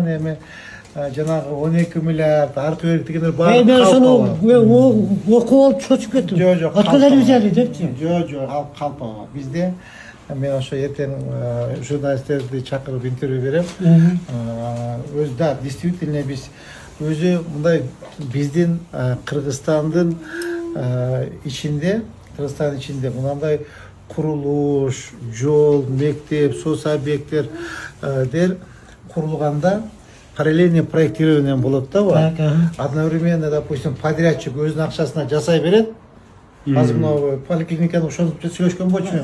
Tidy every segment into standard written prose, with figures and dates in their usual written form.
Эми жанагы 12 миллиард аркы берик дегендер баары Ben sana okup alıp çocuk götürdüm. Жок, Откуда взяли депти? Жок, калпага. Бизде мен ошо эртең журналисттерди чакырып интервью берем. Да, действительно биз өзү мындай биздин Кыргызстандын ичинде мындай курулуш, жол, мектеп, соц объекттер курулганда параллельный проектирование болот да. Одновременно, допустим, подрядчик өзүнүн акчасына жасай берет. Азыр мына поликлиниканы ошентип сүйлөшкөн болчу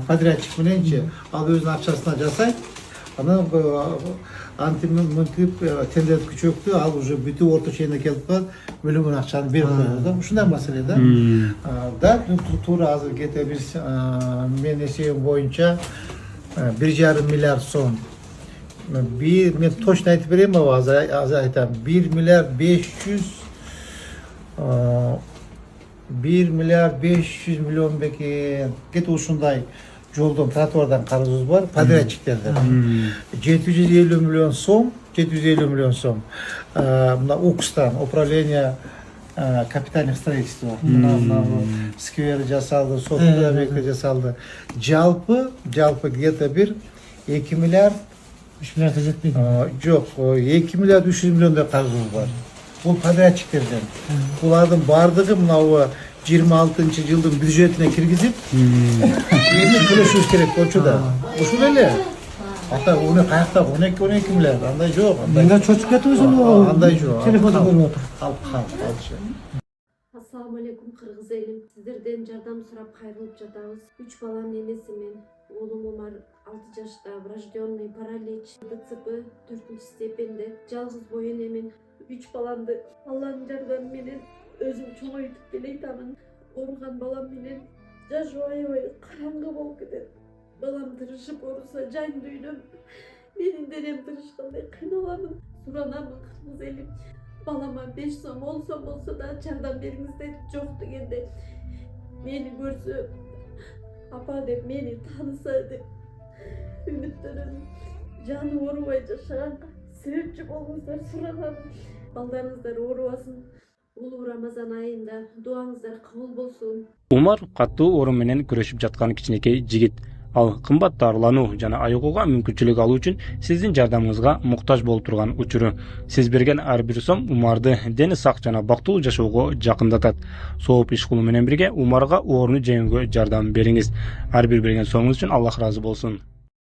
подрядчик мененчи, ал өзүнүн акчасына жасайт. Анан антимынтип тендердикичөктү ал уже бүтүп орто чейине келип калат, бөлүнгөн акчаны берип коет да. Ушундай маселе да. Да, туура азыр кете биз менин эсебим боюнча 1,5 миллиард сом. Мен точно айтып берейин азыр айтам. 1 миллиард 500 миллион бекен. Кете ушундай жолдон, тротуардан карызыбыз бар, подрядчиктерден. 750 миллион сом. Мына УКСтан, управление капитальных строительств. Мына сквер жасалды, соцкультура объекти жасалды. Жалпы где-то бир 2 миллиард 3 миллиард жетпейди. Жок, 2 миллиард 300 миллиондай карызыбыз бар. Бул подрядчиктерден. Булардын бардыгы мына 26-жылдын бюджетине киргизип, эми төлөшүбүз керек болчу да. Ушул эле. Ата уну каякта 12 миллиард, андай жок. Мында чочуп кетибиз андай жок. Телефонду көрүп отур. Алчы. Ассаламу алейкум кыргыз элим. Сиздерден жардам сурап кайрылып жатабыз. 3 баланын энесимин. Оğlum Umar 6 жашта, врожденный паралич, ДЦП 4-степенде. Жалгыз боюн эмин 3 баламды Алланын жардамы менен өзүм чоңойтуп келейтамын. Ооруган балам менен жашоо аябай караңгы болуп кетет. Балам тырышып ооруса жан дүйнөм, менин денем тырышкандай кыйналамын. Суранамын кыргыз элим. Балама 5 сом 10 сом болсо да жардам бериңиздер. Жок дегенде мени көрсө апа деп мени тааныса деп үмүттөнөм. Жаны оорубай жашаганга себепчи болуңуздар суранам. Балдарыңыздар оорубасын. Улуу Рамазан айында дуаңыздар кабыл болсун. Умар каттуу оору менен күрөшүп жаткан кичинекей жигит. Ал кымбат дарылануу жана айыгууга мүмкүнчүлүк алуу үчүн сиздин жардамыңызга муктаж болуп турган учуру. Сиз берген ар бир сом Умарды дени сак жана бактылуу жашоого жакындатат. Сооп иш кылуу менен бирге Умарга ооруну жеңүүгө жардам бериңиз. Ар бир берген сомуңуз үчүн Аллах ыраазы болсун.